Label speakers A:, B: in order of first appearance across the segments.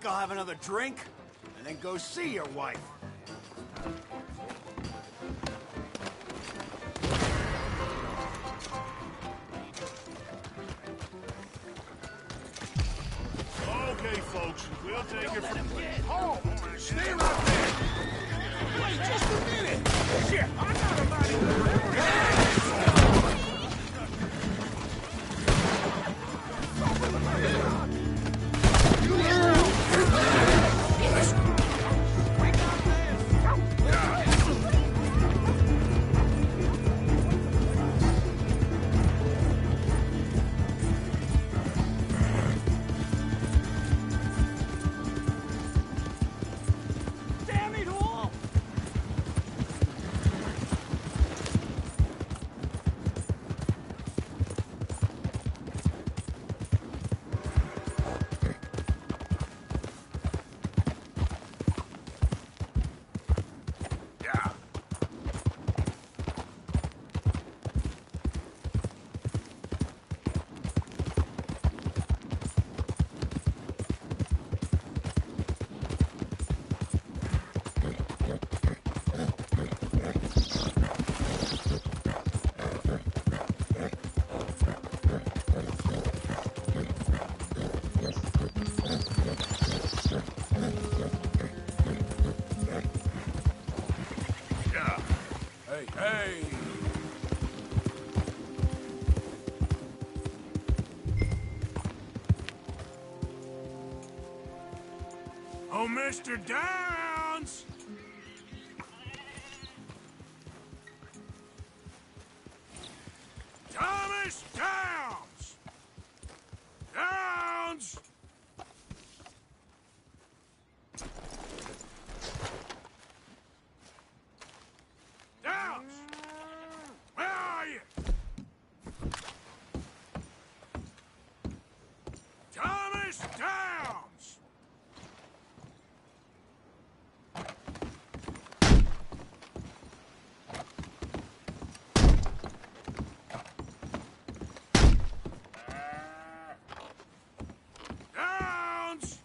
A: think I'll have another drink, and then go see your wife.
B: Okay, folks, we'll take it from here.
A: Oh, stay right there! Wait just a minute! Shit, I got a body!
B: Hey! Oh, Mr. Downs! Thomas Downs! Downs! Downs! Where are you? Thomas Downs! Downs!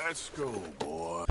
B: Let's go, boy.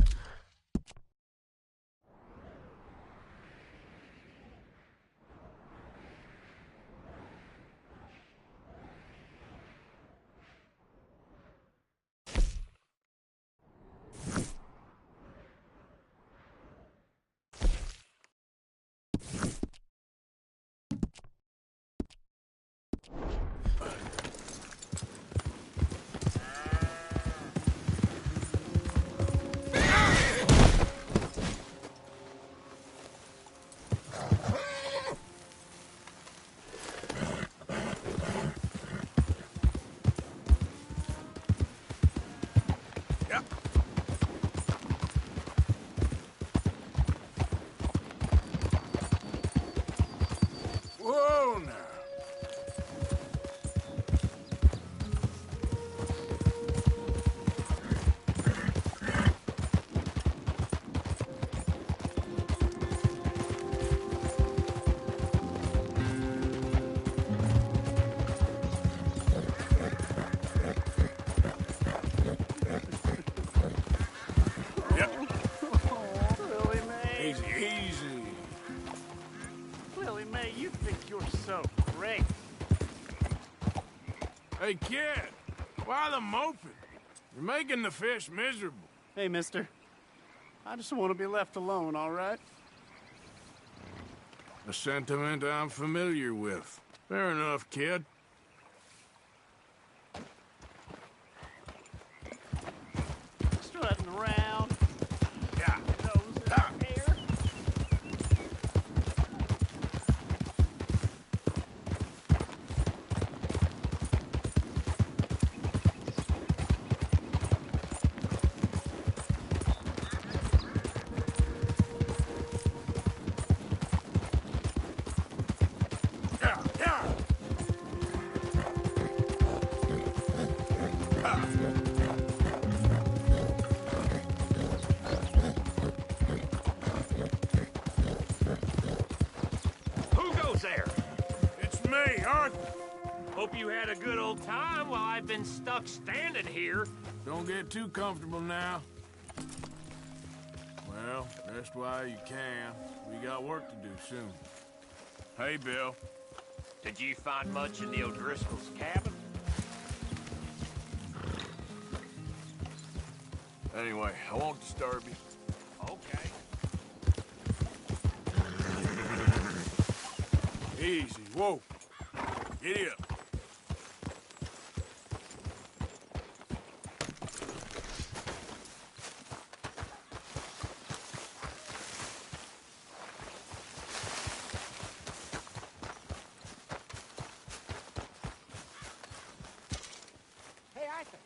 A: Easy, easy.
C: Willie Mae, you think you're so great.
A: Hey, kid, why the moping? You're making the fish miserable.
C: Hey, mister. I just want to be left alone, all right?
A: A sentiment I'm familiar with. Fair enough, kid.
C: Strutting around.
A: Yeah.
C: Nose in the air.
A: Yeah, yeah.
D: Who goes there?
A: It's me, Arthur.
D: Hope you had a good old time while I've been stuck standing here.
A: Don't get too comfortable now. Well, rest while you can. We got work to do soon. Hey, Bill.
D: Did you find much in the O'Driscoll's cabin?
A: Anyway, I won't disturb you.
D: Okay.
A: Easy. Whoa. Giddy up.
D: Hey, Arthur.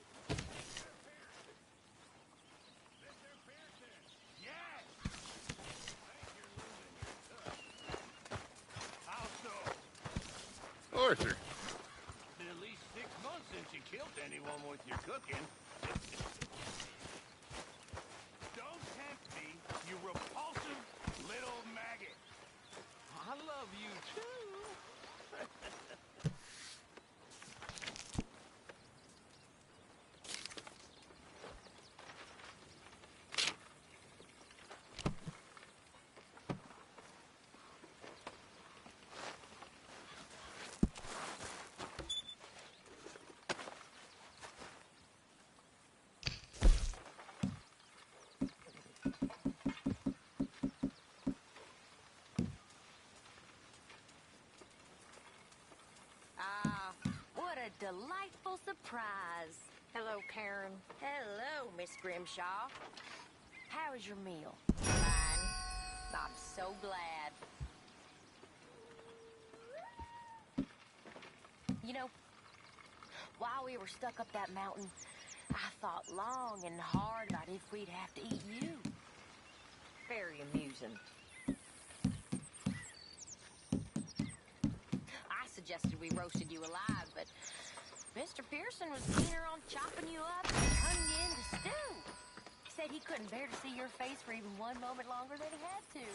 A: Arthur.
D: Been at least 6 months since you killed anyone with your cooking. Don't tempt me, you repulsive little maggot. I love you too.
E: What a delightful surprise. Hello, Karen. Hello, Miss Grimshaw. How was your meal? Fine. I'm so glad. You know, while we were stuck up that mountain, I thought long and hard about if we'd have to eat you. Very amusing. I suggested we roasted you alive, but Mr. Pearson was keener on chopping you up and turning you into stew. He said he couldn't bear to see your face for even one moment longer than he had to.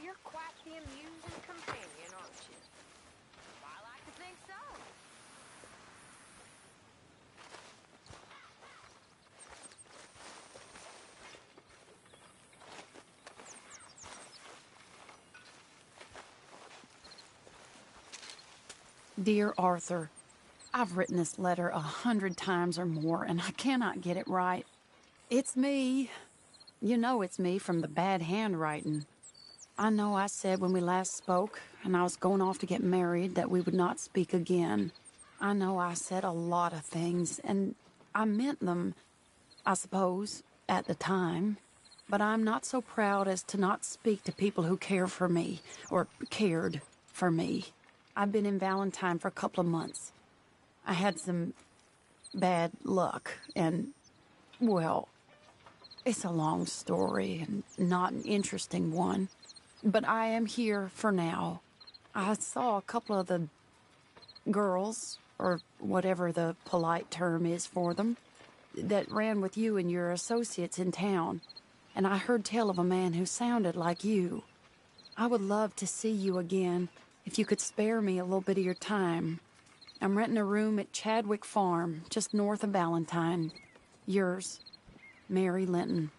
E: You're quite the amusing companion, aren't you? I like to think so.
F: Dear Arthur, I've written this letter 100 times or more, and I cannot get it right. It's me. You know it's me from the bad handwriting. I know I said when we last spoke, and I was going off to get married, that we would not speak again. I know I said a lot of things, and I meant them, I suppose, at the time. But I'm not so proud as to not speak to people who care for me, or cared for me. I've been in Valentine for a couple of months. I had some bad luck, and, well, it's a long story and not an interesting one. But I am here for now. I saw a couple of the girls, or whatever the polite term is for them, that ran with you and your associates in town, and I heard tell of a man who sounded like you. I would love to see you again, if you could spare me a little bit of your time. I'm renting a room at Chadwick Farm, just north of Valentine. Yours, Mary Linton.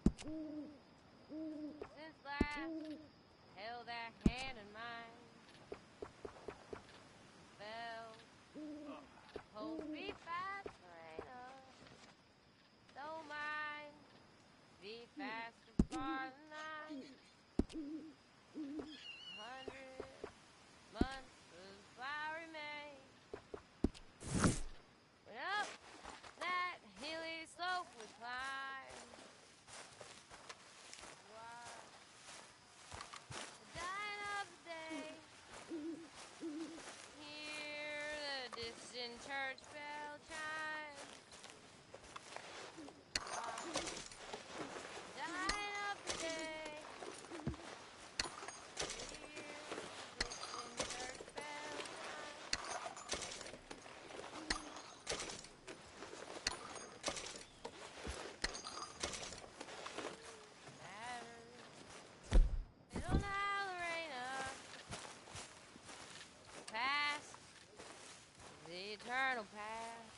E: Since last held that hand in mine, fell, hold me fast, Serena. Don't mind, be fast apart tonight. 100 months of flowery May. Went up that hilly slope we climbed. Dying of the day. Hear the distant church bell chime. Dying of the day. Hear the distant church bell chime. Little now, Lorena, past the eternal past.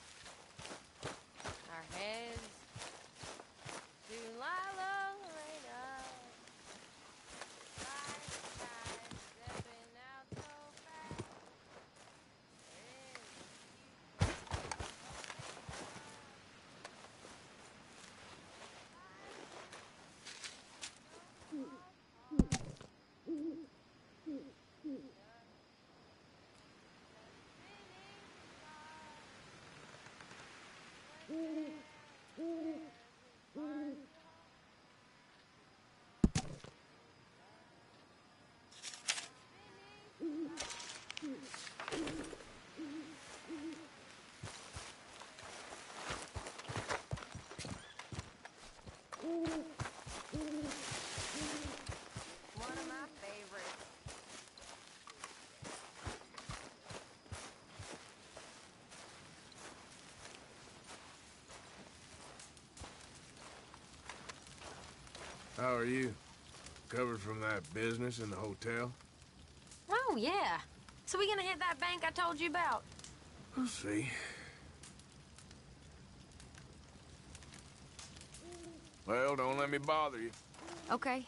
E: Our heads soon lie low, Lorena. Life time stepping out so fast. One of my favorites.
A: How are you? Recovered from that business in the hotel?
E: Oh, yeah. So we gonna hit that bank I told you about?
A: We'll see. Well, don't let me bother you.
E: Okay.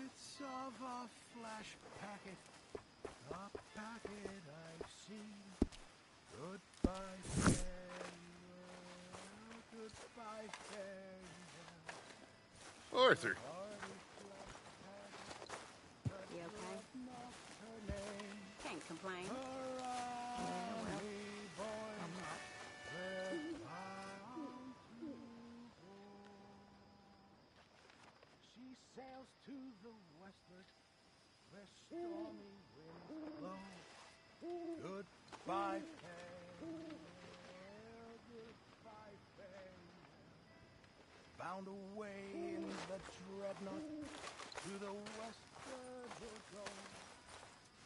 D: It's of a flash packet, a packet I've seen. Goodbye, farewell, goodbye, farewell.
A: Arthur.
E: You okay?
D: Her name,
E: Can't complain.
D: her army boy, we're bound to go. She sails to the westward, where stormy winds blow. Goodbye, farewell, goodbye, farewell. Bound away in the dreadnought, to the westward we'll go.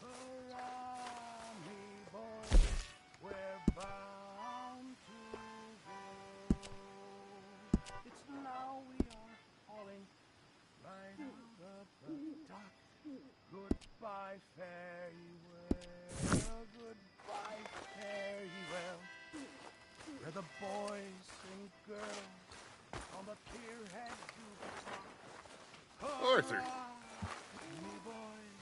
D: Her army boys, we're bound to go. It's now we are hauling right out of the dock. Goodbye, fare ye well, goodbye, fare ye well. Where the boys and girls on the pier head to the dock.
A: Arthur.
D: Me boys,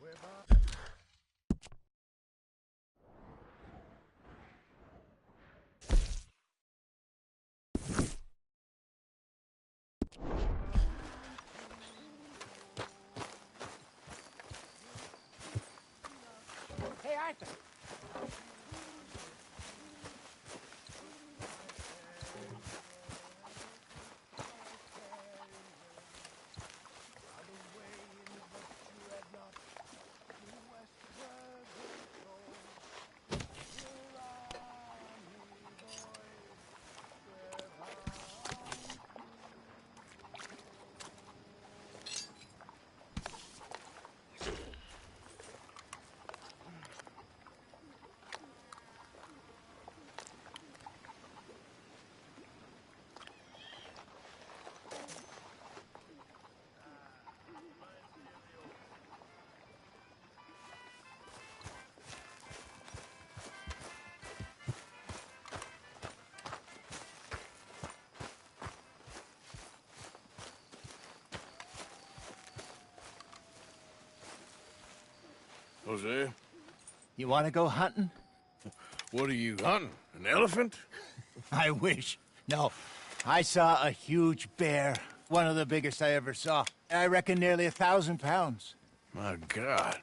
D: we're bound.
C: Hey, Arthur.
A: Jose,
G: You want to go hunting?
A: what are you hunting? An elephant?
G: I wish. No, I saw a huge bear. One of the biggest I ever saw. I reckon nearly 1,000 pounds.
A: My God.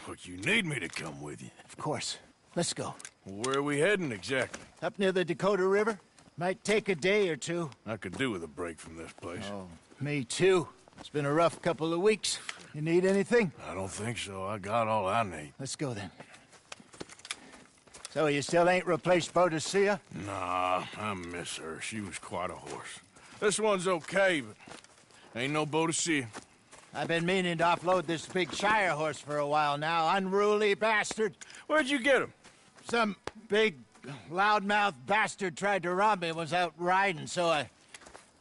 A: But you need me to come with you.
G: Of course. Let's go.
A: Where are we heading exactly?
G: Up near the Dakota River. Might take a day or two.
A: I could do with a break from this place.
G: Oh, me too. It's been a rough couple of weeks. You need anything?
A: I don't think so. I got all I need.
G: Let's go then. So you still ain't replaced Boadicea?
A: Nah, I miss her. She was quite a horse. This one's okay, but ain't no Boadicea.
G: I've been meaning to offload this big Shire horse for a while now. Unruly bastard.
A: Where'd you get him?
G: Some big, loudmouth bastard tried to rob me and was out riding, so I...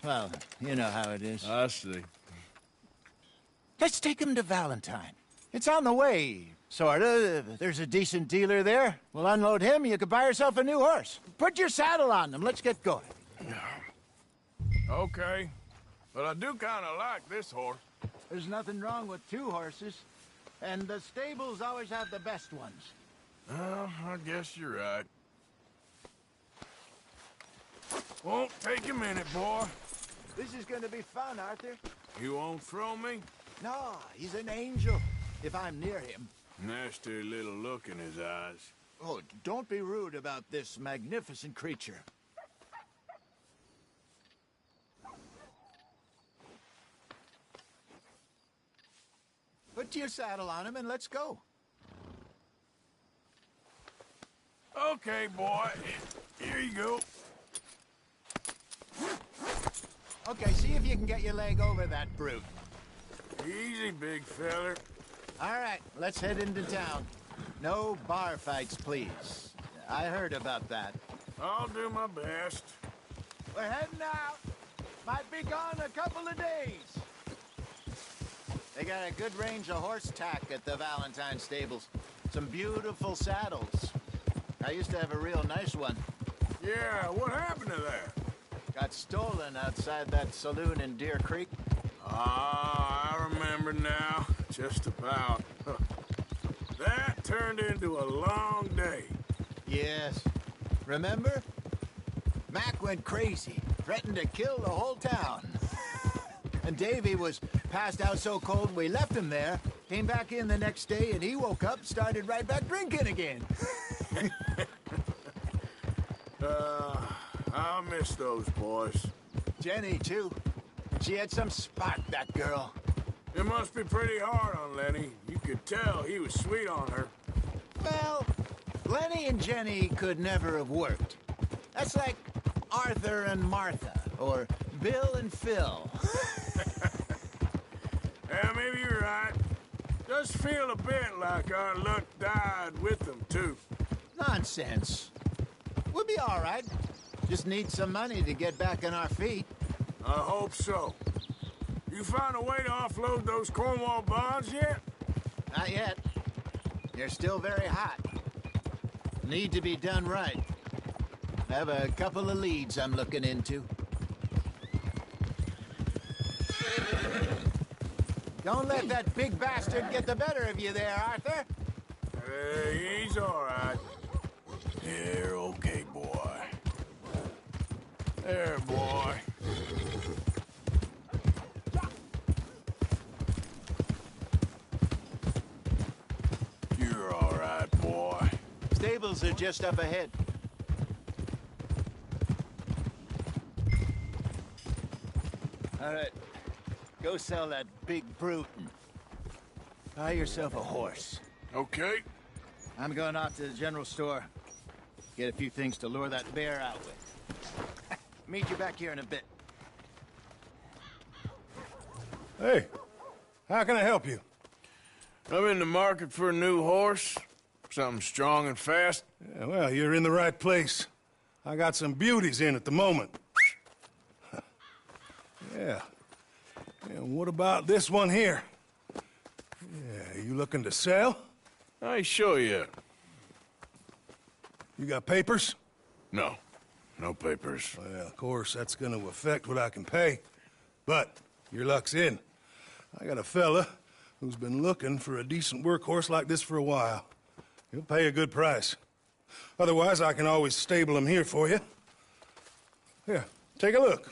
G: Well, you know how it is.
A: I see.
G: Let's take him to Valentine. It's on the way, sorta. There's a decent dealer there. We'll unload him, you could buy yourself a new horse. Put your saddle on them, let's get going.
A: Okay. But I do kind of like this horse.
G: There's nothing wrong with two horses, and the stables always have the best ones.
A: Well, I guess you're right. Won't take a minute, boy.
G: This is gonna be fun, Arthur.
A: You won't throw me?
G: No, he's an angel, if I'm near him.
A: Nasty little look in his eyes.
G: Oh, don't be rude about this magnificent creature. Put your saddle on him and let's go.
A: Okay, boy. Here you go.
G: Okay, see if you can get your leg over that brute.
A: Easy, big feller.
G: All right, let's head into town. No bar fights, please. I heard about that.
A: I'll do my best.
G: We're heading out. Might be gone a couple of days. They got a good range of horse tack at the Valentine stables. Some beautiful saddles. I used to have a real nice one.
A: Yeah, what happened to that?
G: Got stolen outside that saloon in Deer Creek.
A: Ah, I remember now. Just about. That turned into a long day.
G: Yes. Remember? Mac went crazy, threatened to kill the whole town. And Davy was passed out so cold we left him there, came back in the next day, and he woke up, started right back drinking again.
A: I'll miss those boys.
G: Jenny, too. She had some spark, that girl.
A: It must be pretty hard on Lenny. You could tell he was sweet on her.
G: Well, Lenny and Jenny could never have worked. That's like Arthur and Martha, or Bill and Phil.
A: Yeah, maybe you're right. Does feel a bit like our luck died with them, too.
G: Nonsense. We'll be all right. Just need some money to get back on our feet.
A: I hope so. You found a way to offload those Cornwall bonds yet?
G: Not yet. They're still very hot. Need to be done right. I have a couple of leads I'm looking into. Don't let that big bastard get the better of you there, Arthur.
A: He's all right. There, okay, boy. There, boy. You're all right, boy.
G: Stables are just up ahead. All right. Go sell that big brute and buy yourself a horse.
A: Okay.
G: I'm going off to the general store. Get a few things to lure that bear out with. Meet you back here in a bit.
D: Hey, how can I help you?
A: I'm in the market for a new horse. Something strong and fast.
D: Yeah, well, you're in the right place. I got some beauties in at the moment. Yeah. And what about this one here? Yeah, you looking to sell?
A: I ain't sure yet.
D: You got papers?
A: No. No papers.
D: Well, of course, that's gonna affect what I can pay. But your luck's in. I got a fella
H: who's been looking for a decent workhorse like this for a while. He'll pay a good price. Otherwise, I can always stable him here for you. Here, take a look.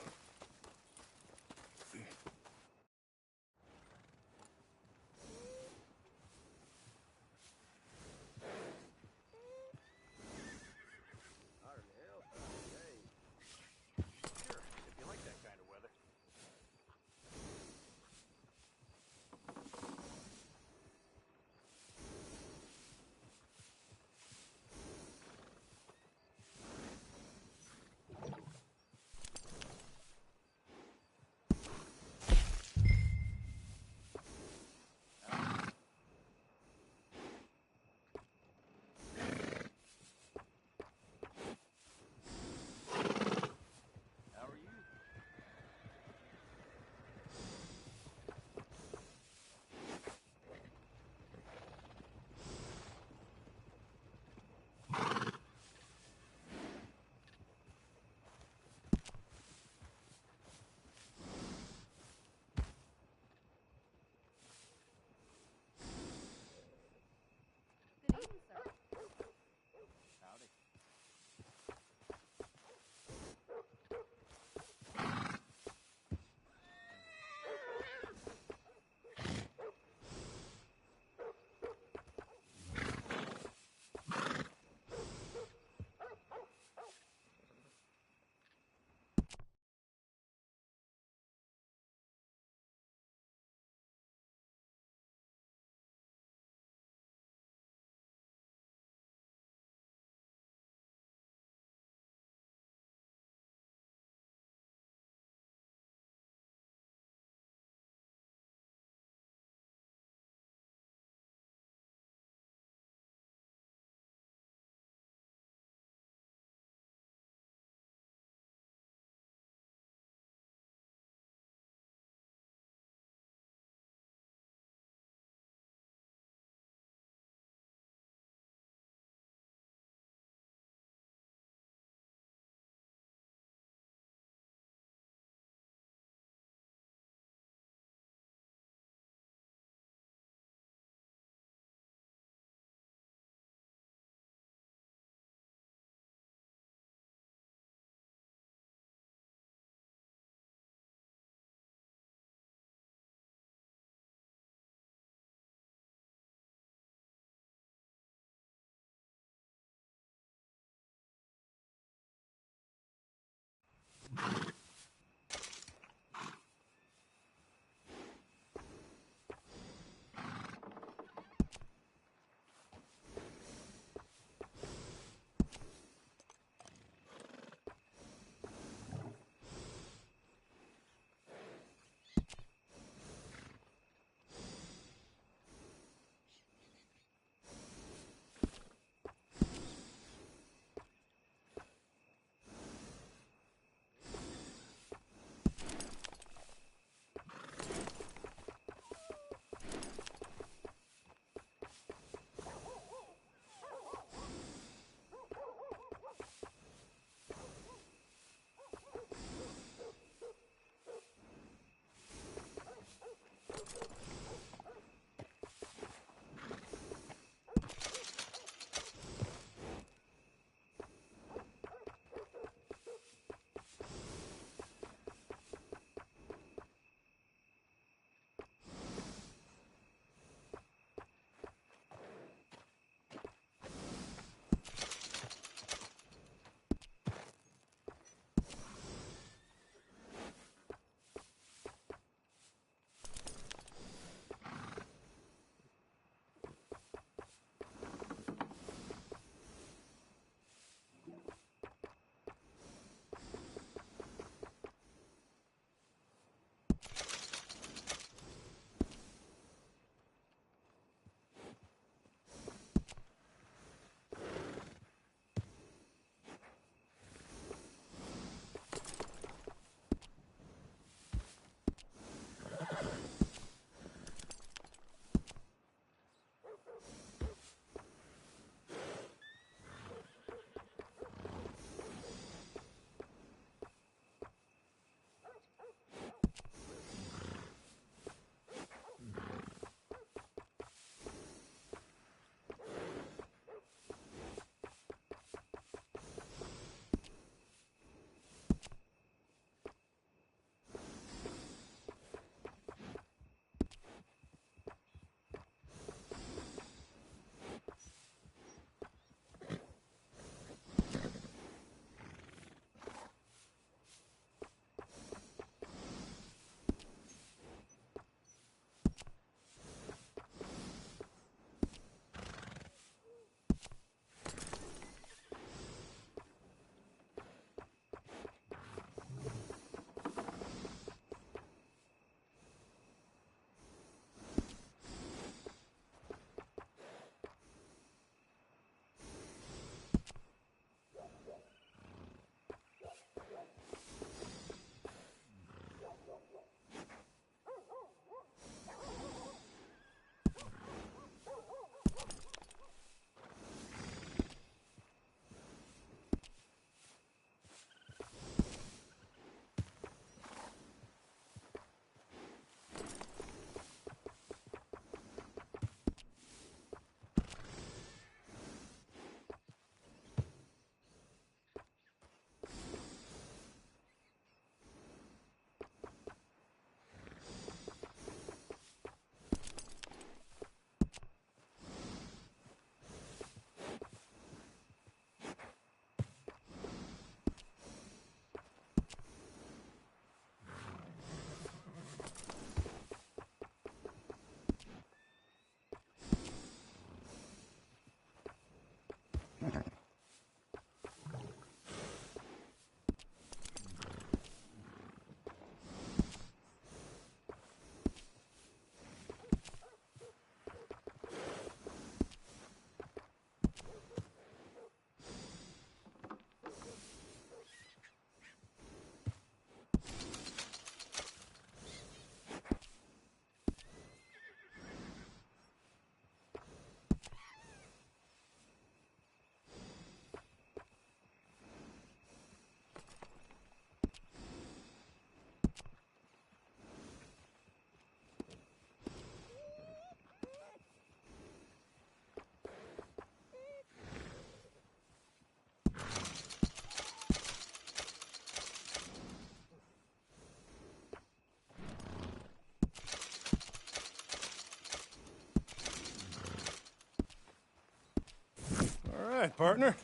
H: All right, partner.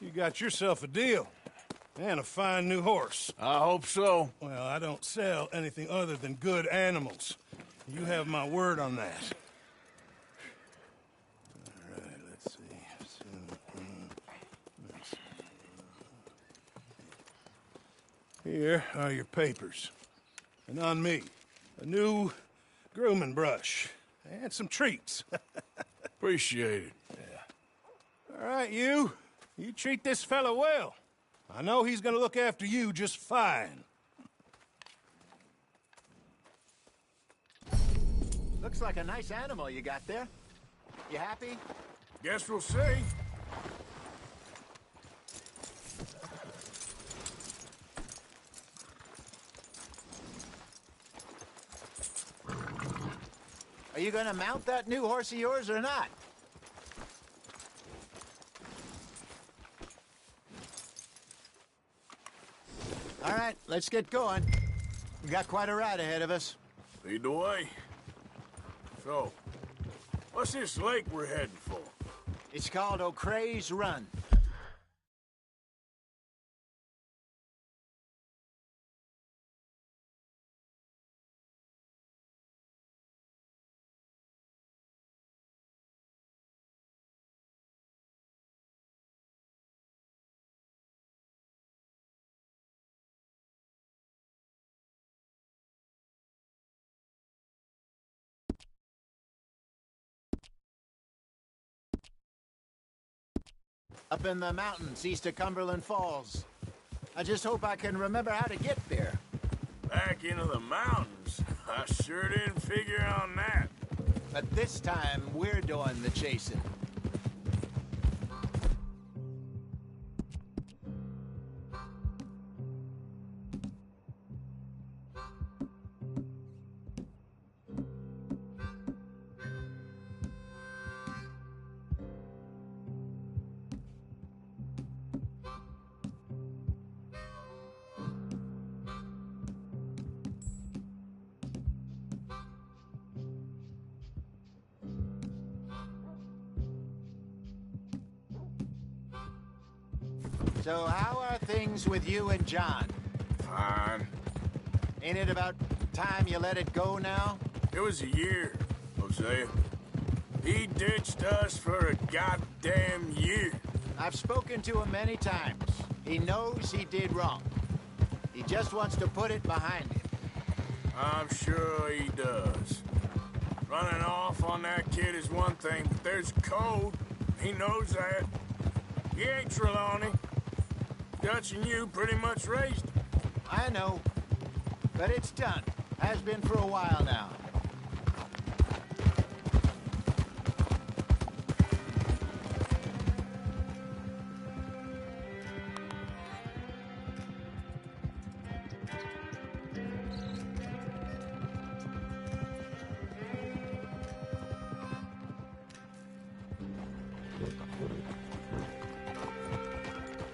H: You got yourself a deal. And a fine new horse.
A: I hope so.
H: Well, I don't sell anything other than good animals. You have my word on that. All right, let's see. Here are your papers. And on me, a new grooming brush. And some treats.
A: Appreciate it.
H: All right, you. You treat this fella well. I know he's gonna look after you just fine.
G: Looks like a nice animal you got there. You happy?
A: Guess we'll see.
G: Are you gonna mount that new horse of yours or not? All right, let's get going. We got quite a ride ahead of us.
A: Lead the way. So, what's this lake we're heading for?
G: It's called O'Creagh's Run. Up in the mountains east of Cumberland Falls. I just hope I can remember how to get there.
A: Back into the mountains? I sure didn't figure on that.
G: But this time, we're doing the chasing. So how are things with you and John?
A: Fine.
G: Ain't it about time you let it go now?
A: It was a year, Hosea. He ditched us for a goddamn year.
G: I've spoken to him many times. He knows he did wrong. He just wants to put it behind him.
A: I'm sure he does. Running off on that kid is one thing, but there's code. He knows that. He ain't Trelawney. Dutch and you pretty much raised him.
G: I know. But it's done. Has been for a while now.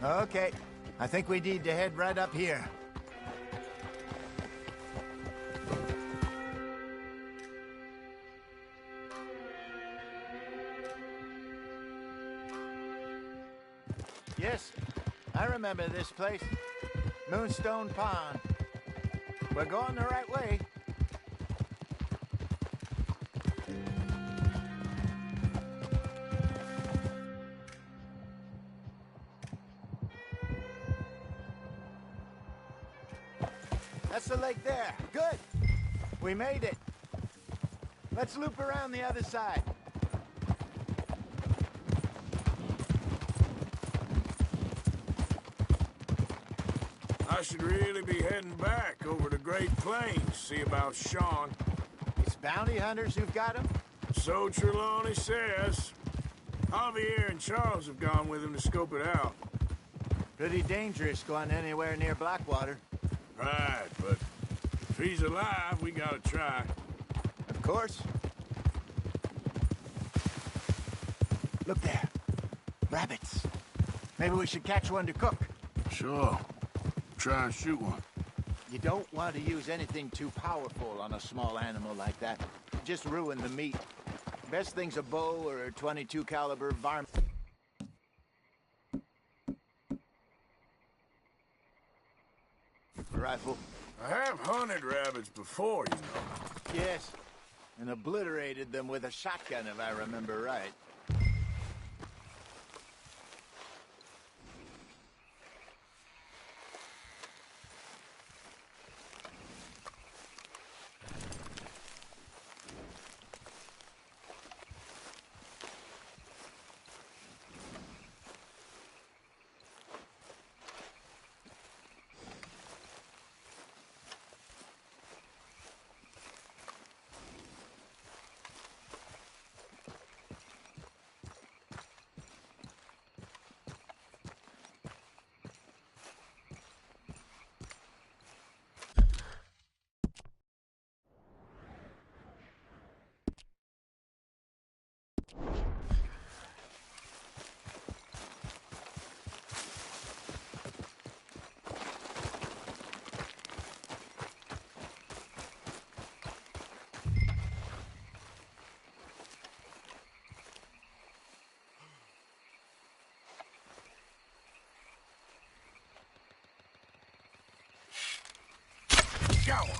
G: Okay. I think we need to head right up here. Yes, I remember this place. Moonstone Pond. We're going the right way. That's the lake there. Good. We made it. Let's loop around the other side.
A: I should really be heading back over to Great Plains, see about Sean.
G: It's bounty hunters who've got him?
A: So Trelawney says. Javier and Charles have gone with him to scope it out.
G: Pretty dangerous going anywhere near Blackwater.
A: Right, but if he's alive, we gotta try.
G: Of course. Look there. Rabbits. Maybe we should catch one to cook.
A: Sure. Try and shoot one.
G: You don't want to use anything too powerful on a small animal like that. Just ruin the meat. Best thing's a bow or a .22 caliber varmint rifle.
A: I have hunted rabbits before, you know.
G: Yes, and obliterated them with a shotgun, if I remember right.
A: Got one.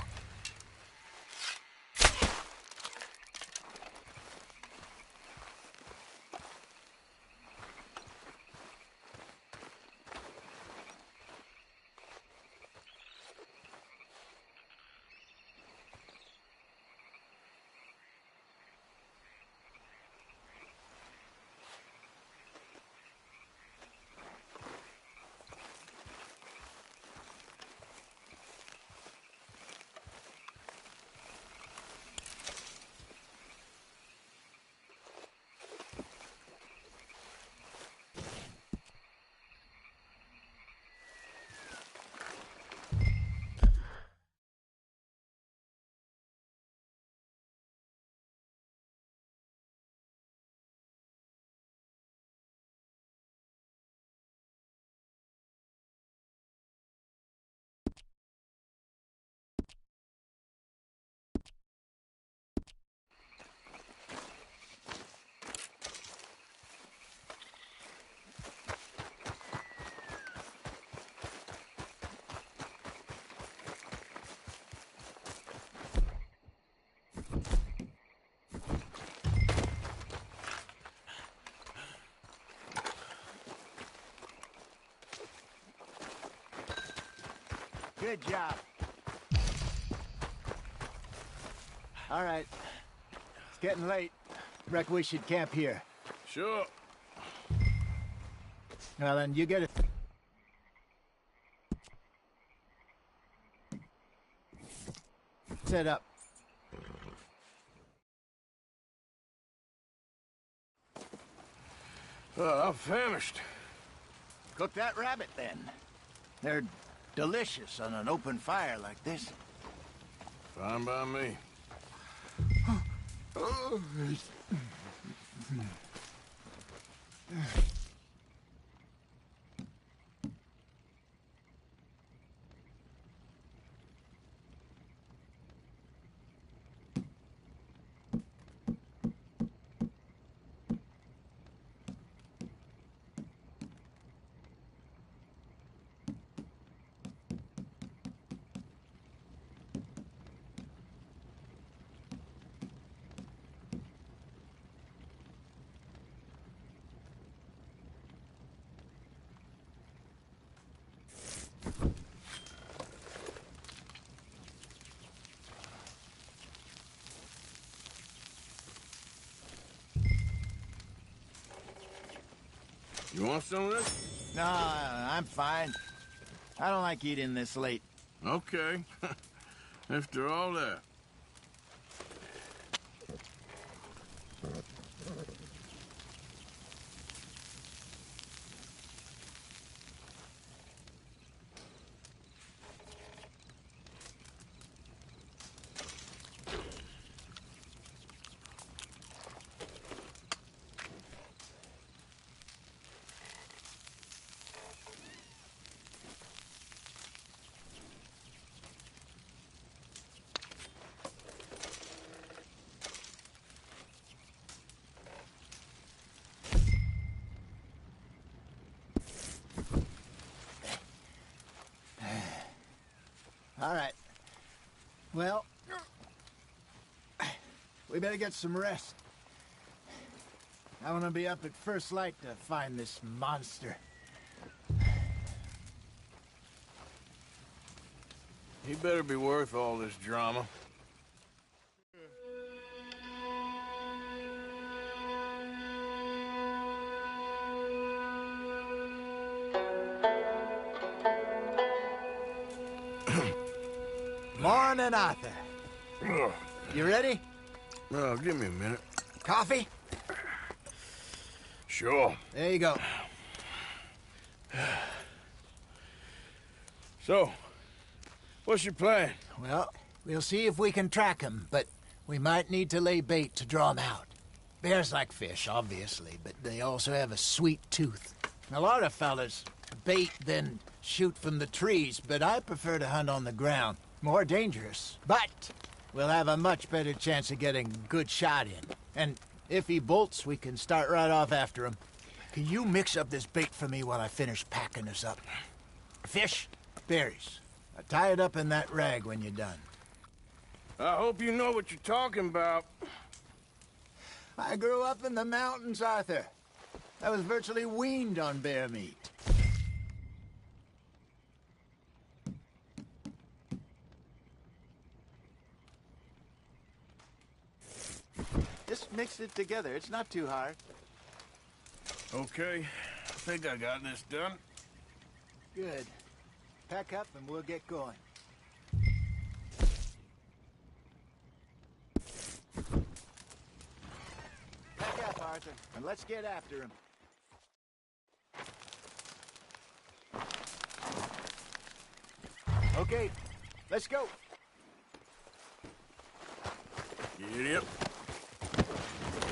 G: Good job. All right. It's getting late. Reckon we should camp here.
A: Sure.
G: Well, then you get it. Set up.
A: I'm famished.
G: Cook that rabbit, then. They're delicious on an open fire like this.
A: Fine by me. You want some of this?
G: No, I'm fine. I don't like eating this late.
A: Okay. After all that.
G: Well, we better get some rest. I want to be up at first light to find this monster.
A: He better be worth all this drama.
G: Morning, Arthur. You ready?
A: Well, give me a minute.
G: Coffee?
A: Sure.
G: There you go.
A: So, what's your plan?
G: Well, we'll see if we can track him, but we might need to lay bait to draw him out. Bears like fish, obviously, but they also have a sweet tooth. A lot of fellas bait, then shoot from the trees, but I prefer to hunt on the ground. More dangerous, but we'll have a much better chance of getting a good shot in. And if he bolts, we can start right off after him. Can you mix up this bait for me while I finish packing this up? Fish, berries. I'll tie it up in that rag when you're done.
A: I hope you know what you're talking about.
G: I grew up in the mountains, Arthur. I was virtually weaned on bear meat. Just mix it together. It's not too hard.
A: Okay, I think I got this done.
G: Good. Pack up and we'll get going. Pack up, Arthur, and let's get after him. Okay, let's go.
A: Yep.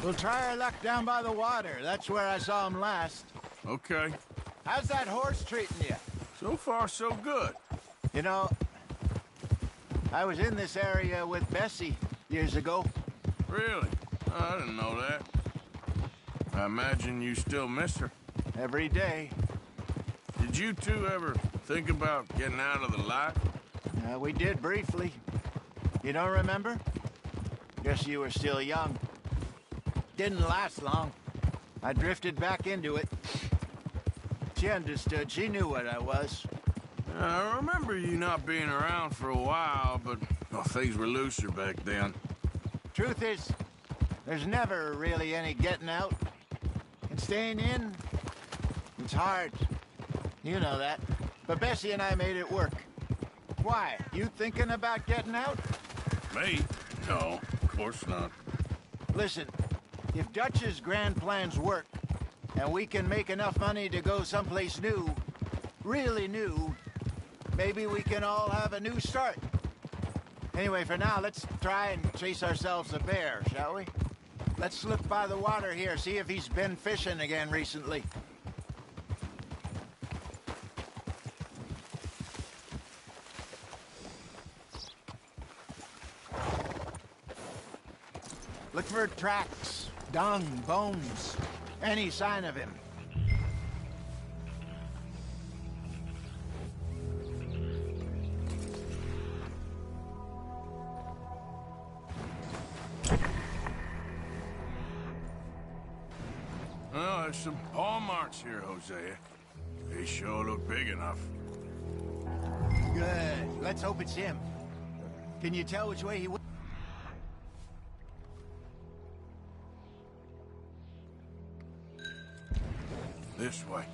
G: We'll try our luck down by the water. That's where I saw him last.
A: Okay.
G: How's that horse treating you?
A: So far, so good.
G: You know, I was in this area with Bessie years ago.
A: Really? I didn't know that. I imagine you still miss her.
G: Every day.
A: Did you two ever think about getting out of the light?
G: We did briefly. You don't remember? Guess you were still young. Didn't last long. I drifted back into it. She understood. She knew what I was.
A: I remember you not being around for a while, but well, things were looser back then.
G: Truth is, there's never really any getting out. And staying in, it's hard. You know that. But Bessie and I made it work. Why? You thinking about getting out?
A: Me? No, of course not.
G: Listen, if Dutch's grand plans work, and we can make enough money to go someplace new, really new, maybe we can all have a new start. Anyway, for now, let's try and chase ourselves a bear, shall we? Let's look by the water here, see if he's been fishing again recently. Look for tracks, dung, bones, any sign of him.
A: Well, there's some paw marks here, Hosea. They sure look big enough.
G: Good. Let's hope it's him. Can you tell which way he went?
A: This way.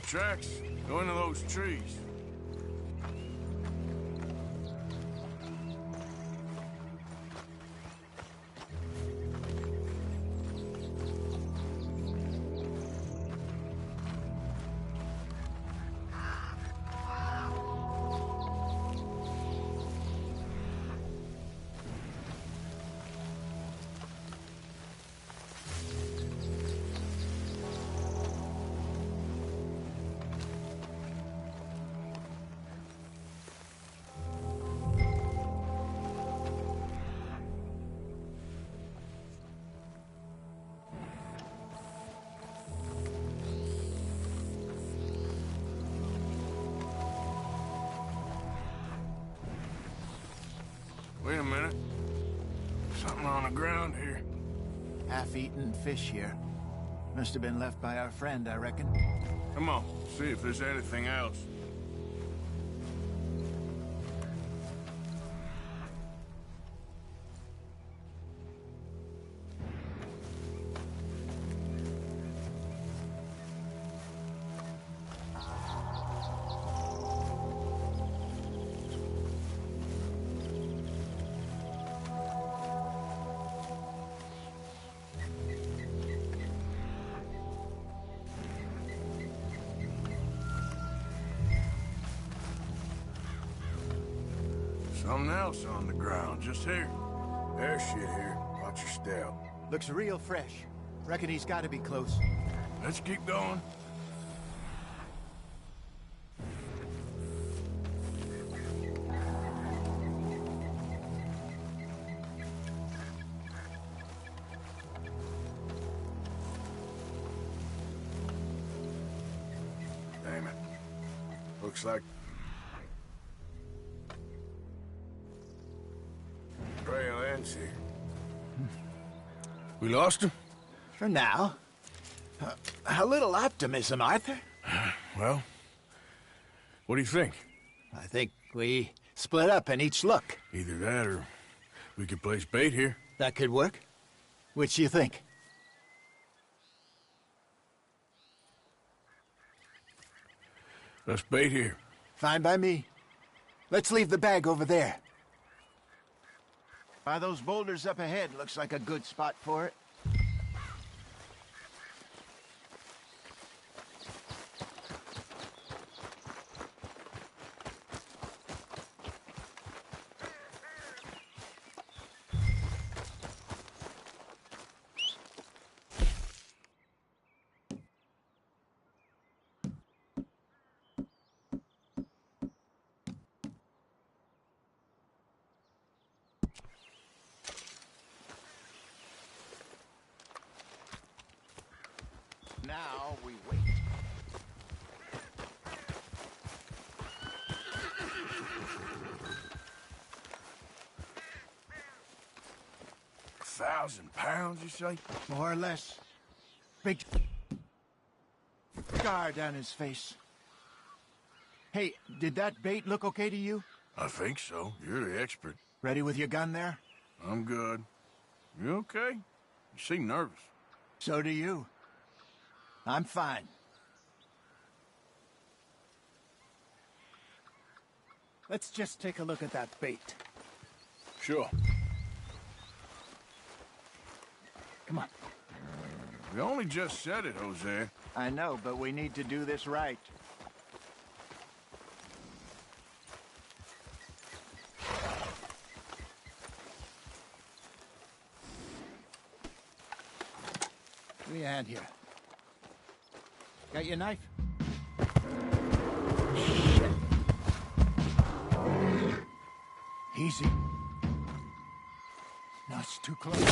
A: tracks go into those trees. Wait a minute. Something on the ground here.
G: Half-eaten fish here. Must have been left by our friend, I reckon.
A: Come on, see if there's anything else. Something else on the ground, just here. There's shit here. Watch your step.
G: Looks real fresh. Reckon he's got to be close.
A: Let's keep going. Damn it. Looks like trail ends here. We lost him?
G: For now. A little optimism, Arthur.
A: Well, what do you think?
G: I think we split up and each look.
A: Either that or we could place bait here.
G: That could work. Which do you think?
A: Let's bait here.
G: Fine by me. Let's leave the bag over there. By those boulders up ahead, looks like a good spot for it. Now we wait.
A: £1,000, you say?
G: More or less. Big scar down his face. Hey, did that bait look okay to you?
A: I think so. You're the expert.
G: Ready with your gun there?
A: I'm good. You okay? You seem nervous.
G: So do you. I'm fine. Let's just take a look at that bait.
A: Sure.
G: Come on.
A: We only just said it, Jose.
G: I know, but we need to do this right. Give me a hand here. Got your knife? Shit. Easy. No, it's too close.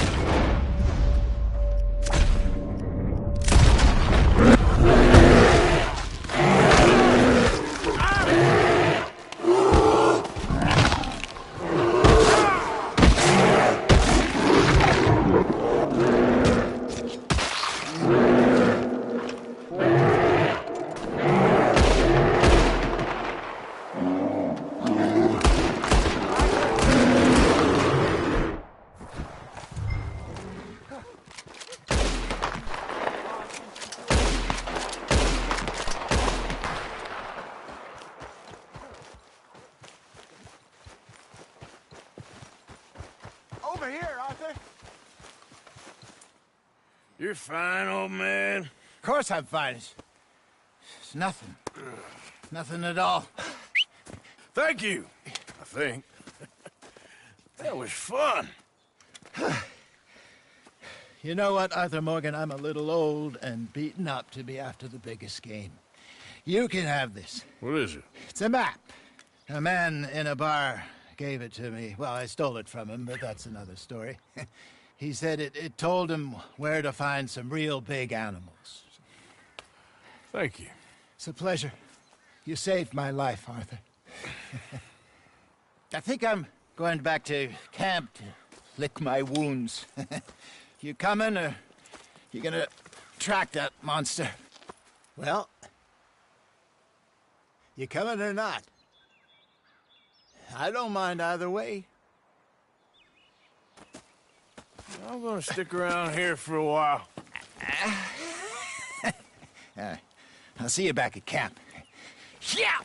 A: You're fine, old man.
G: Of course I'm fine. It's nothing. Nothing at all.
A: Thank you, I think. That was fun.
G: You know what, Arthur Morgan? I'm a little old and beaten up to be after the biggest game. You can have this.
A: What is it?
G: It's a map. A man in a bar gave it to me. Well, I stole it from him, but that's another story. He said it told him where to find some real big animals.
A: Thank you.
G: It's a pleasure. You saved my life, Arthur. I think I'm going back to camp to lick my wounds. You coming, or you gonna track that monster? Well, you coming or not? I don't mind either way.
A: I'm gonna stick around here for a while.
G: I'll see you back at camp. Yeah!